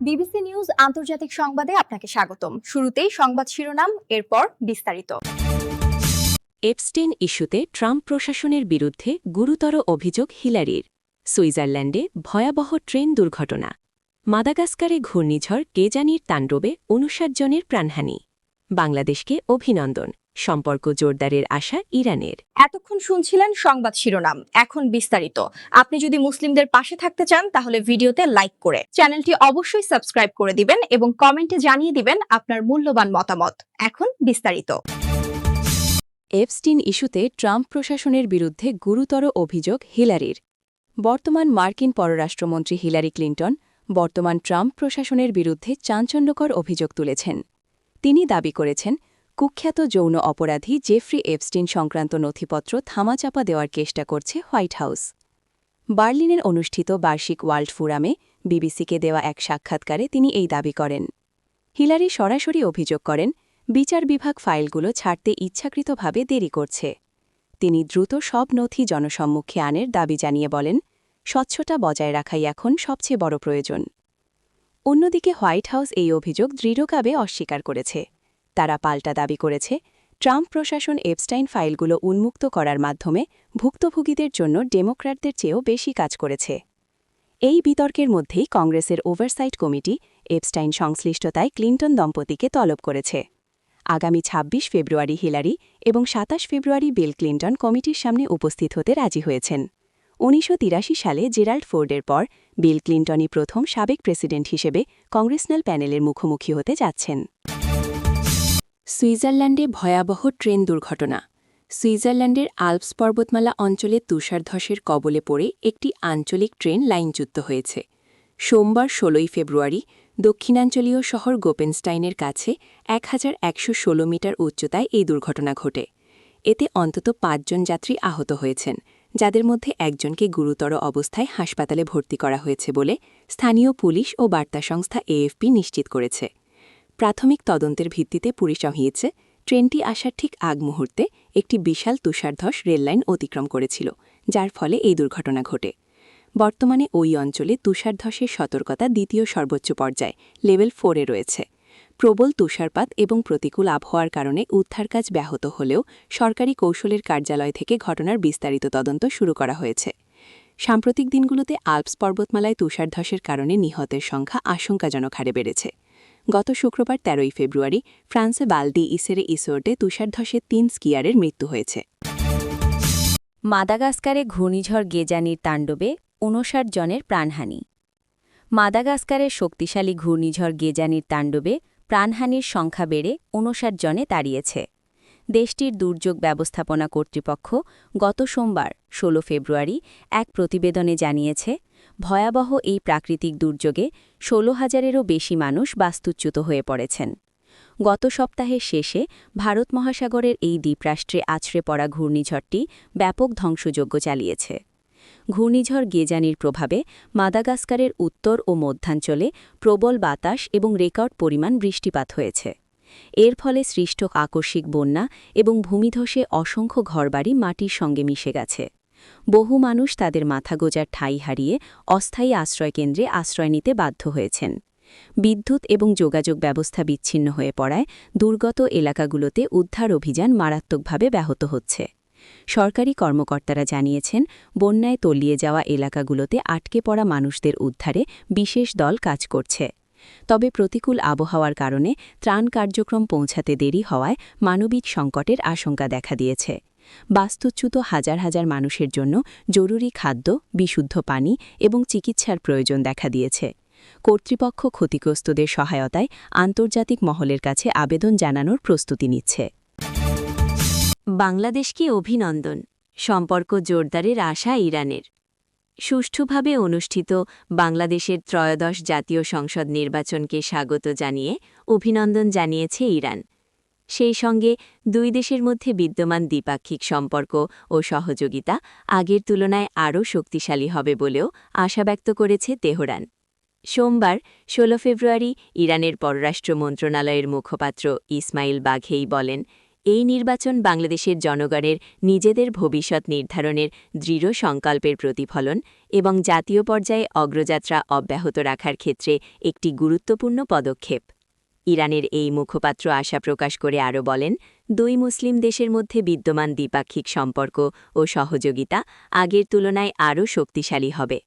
BBC news আন্তর্জাতিক সংবাদে আপনাকে স্বাগতম। শুরুতেই সংবাদ শিরোনাম, এরপর বিস্তারিত। এপস্টেইন ইস্যুতে ট্রাম্প প্রশাসনের বিরুদ্ধে গুরুতর অভিযোগ হিলারির। সুইজারল্যান্ডে ভয়াবহ ট্রেন দুর্ঘটনা। মাদাগাস্কারে ঘূর্ণিঝড় গেজানির তাণ্ডবে ৫৯ জনের প্রাণহানি। বাংলাদেশকে অভিনন্দন, সম্পর্ক জোরদারের আশা ইরানের। এতক্ষণ শুনছিলেন সংবাদ শিরোনাম, এখন বিস্তারিত। আপনি যদি মুসলিমদের পাশে থাকতে চান তাহলে ভিডিওতে লাইক করে চ্যানেলটি অবশ্যই সাবস্ক্রাইব করে দিবেন এবং কমেন্টে জানিয়ে দিবেন আপনার মূল্যবান মতামত। এখন বিস্তারিত। এপস্টিন ইস্যুতে ট্রাম্প প্রশাসনের বিরুদ্ধে গুরুতর অভিযোগ হিলারির। বর্তমান মার্কিন পররাষ্ট্রমন্ত্রী হিলারি ক্লিন্টন বর্তমান ট্রাম্প প্রশাসনের বিরুদ্ধে চাঞ্চল্যকর অভিযোগ তুলেছেন। তিনি দাবি করেছেন, কুখ্যাত যৌন অপরাধী জেফ্রি এপস্টিন সংক্রান্ত নথিপত্র থামাচাপা দেওয়ার চেষ্টা করছে হোয়াইট হাউস। বার্লিনের অনুষ্ঠিত বার্ষিক ওয়ার্ল্ড ফোরামে বিবিসিকে দেওয়া এক সাক্ষাৎকারে তিনি এই দাবি করেন। হিলারি সরাসরি অভিযোগ করেন, বিচার বিভাগ ফাইলগুলো ছাড়তে ইচ্ছাকৃতভাবে দেরি করছে। তিনি দ্রুত সব নথি জনসম্মুখে আনের দাবি জানিয়ে বলেন, স্বচ্ছতা বজায় রাখাই এখন সবচেয়ে বড় প্রয়োজন। অন্যদিকে হোয়াইট হাউস এই অভিযোগ দৃঢ়ভাবে অস্বীকার করেছে। তারা পাল্টা দাবি করেছে, ট্রাম্প প্রশাসন এপস্টাইন ফাইলগুলো উন্মুক্ত করার মাধ্যমে ভুক্তভোগীদের জন্য ডেমোক্র্যাটদের চেয়েও বেশি কাজ করেছে। এই বিতর্কের মধ্যেই কংগ্রেসের ওভারসাইট কমিটি এপস্টাইন সংশ্লিষ্টতায় ক্লিন্টন দম্পতিকে তলব করেছে। আগামী ২৬ ফেব্রুয়ারি হিলারি এবং ২৭ ফেব্রুয়ারি বিল ক্লিন্টন কমিটির সামনে উপস্থিত হতে রাজি হয়েছেন। ১৯৮৩ সালে জেরাল্ড ফোর্ডের পর বিল ক্লিন্টনই প্রথম সাবেক প্রেসিডেন্ট হিসেবে কংগ্রেসনাল প্যানেলের মুখোমুখি হতে যাচ্ছেন। সুইজারল্যান্ডে ভয়াবহ ট্রেন দুর্ঘটনা। সুইজারল্যান্ডের আল্পস পর্বতমালা অঞ্চলে তুষারধসের কবলে পড়ে একটি আঞ্চলিক ট্রেন লাইনচ্যুত হয়েছে। সোমবার ১৬ ফেব্রুয়ারি দক্ষিণাঞ্চলীয় শহর গোপেনস্টাইনের কাছে ১১১৬ মিটার উচ্চতায় এই দুর্ঘটনা ঘটে। এতে অন্তত ৫ জন যাত্রী আহত হয়েছেন, যাদের মধ্যে একজনকে গুরুতর অবস্থায় হাসপাতালে ভর্তি করা হয়েছে বলে স্থানীয় পুলিশ ও বার্তা সংস্থা এএফপি নিশ্চিত করেছে। প্রাথমিক তদন্তের ভিত্তিতে পুলিশ জানিয়েছে, ট্রেনটি আসার ঠিক আগ মুহূর্তে একটি বিশাল তুষারধস রেললাইন অতিক্রম করেছিল, যার ফলে এই দুর্ঘটনা ঘটে। বর্তমানে ওই অঞ্চলে তুষারধসের সতর্কতা দ্বিতীয় সর্বোচ্চ পর্যায়ে লেভেল 4-এ রয়েছে। প্রবল তুষারপাত এবং প্রতিকূল আবহাওয়ার কারণে উদ্ধার কাজ ব্যাহত হলেও সরকারি কৌশলের কার্যালয় থেকে ঘটনার বিস্তারিত তদন্ত শুরু করা হয়েছে। সাম্প্রতিক দিনগুলোতে আল্পস পর্বতমালায় তুষারধসের কারণে নিহতের সংখ্যা আশঙ্কাজনক হারে বেড়েছে। গত শুক্রবার ১৩ ফেব্রুয়ারি ফ্রান্সে বালদি ইসেরে ইসোর্টে তুষারধসে ৩ স্কিয়ারের মৃত্যু হয়েছে। মাদাগাস্কারে ঘূর্ণিঝড় গেজানির তাণ্ডবে ৫৯ জনের প্রাণহানি। মাদাগাস্কারের শক্তিশালী ঘূর্ণিঝড় গেজানির তাণ্ডবে প্রাণহানির সংখ্যা বেড়ে ৫৯ জনে দাঁড়িয়েছে। দেশটির দুর্যোগ ব্যবস্থাপনা কর্তৃপক্ষ গত সোমবার ১৬ ফেব্রুয়ারি এক প্রতিবেদনে জানিয়েছে, ভয়াবহ এই প্রাকৃতিক দুর্যোগে ১৬,০০০-এরও বেশি মানুষ বাস্তুচ্যুত হয়ে পড়েছেন। গত সপ্তাহের শেষে ভারত মহাসাগরের এই দ্বীপরাষ্ট্রে আছড়ে পড়া ঘূর্ণিঝড়টি ব্যাপক ধ্বংসযজ্ঞ চালিয়েছে। ঘূর্ণিঝড় গেজানির প্রভাবে মাদাগাস্কারের উত্তর ও মধ্যাঞ্চলে প্রবল বাতাস এবং রেকর্ড পরিমাণ বৃষ্টিপাত হয়েছে। এর ফলে সৃষ্ট আকস্মিক বন্যা এবং ভূমিধসে অসংখ্য ঘরবাড়ি মাটির সঙ্গে মিশে গেছে। বহু মানুষ তাদের মাথা গোজার ঠাঁই হারিয়ে অস্থায়ী আশ্রয়কেন্দ্রে আশ্রয় নিতে বাধ্য হয়েছেন। বিদ্যুৎ এবং যোগাযোগ ব্যবস্থা বিচ্ছিন্ন হয়ে পড়ায় দুর্গত এলাকাগুলোতে উদ্ধার অভিযান মারাত্মকভাবে ব্যাহত হচ্ছে। সরকারি কর্মকর্তারা জানিয়েছেন, বন্যায় তলিয়ে যাওয়া এলাকাগুলোতে আটকে পড়া মানুষদের উদ্ধারে বিশেষ দল কাজ করছে। তবে প্রতিকূল আবহাওয়ার কারণে ত্রাণ কার্যক্রম পৌঁছাতে দেরি হওয়ায় মানবিক সংকটের আশঙ্কা দেখা দিয়েছে। বাস্তুচ্যুত হাজার হাজার মানুষের জন্য জরুরি খাদ্য, বিশুদ্ধ পানি এবং চিকিৎসার প্রয়োজন দেখা দিয়েছে। কর্তৃপক্ষ ক্ষতিগ্রস্তদের সহায়তায় আন্তর্জাতিক মহলের কাছে আবেদন জানানোর প্রস্তুতি নিচ্ছে। বাংলাদেশকে অভিনন্দন, সম্পর্ক জোরদারের আশা ইরানের। সুষ্ঠুভাবে অনুষ্ঠিত বাংলাদেশের ত্রয়োদশ জাতীয় সংসদ নির্বাচনকে স্বাগত জানিয়ে অভিনন্দন জানিয়েছে ইরান। সেই সঙ্গে দুই দেশের মধ্যে বিদ্যমান দ্বিপাক্ষিক সম্পর্ক ও সহযোগিতা আগের তুলনায় আরও শক্তিশালী হবে বলেও আশা ব্যক্ত করেছে তেহরান। সোমবার ১৬ ফেব্রুয়ারি ইরানের পররাষ্ট্র মন্ত্রণালয়ের মুখপাত্র ইসমাইল বাঘেই বলেন, এই নির্বাচন বাংলাদেশের জনগণের নিজেদের ভবিষ্যৎ নির্ধারণের দৃঢ় সংকল্পের প্রতিফলন এবং জাতীয় পর্যায়ে অগ্রযাত্রা অব্যাহত রাখার ক্ষেত্রে একটি গুরুত্বপূর্ণ পদক্ষেপ। ইরানের এই মুখপাত্র আশা প্রকাশ করে আরও বলেন, দুই মুসলিম দেশের মধ্যে বিদ্যমান দ্বিপাক্ষিক সম্পর্ক ও সহযোগিতা আগের তুলনায় আরও শক্তিশালী হবে।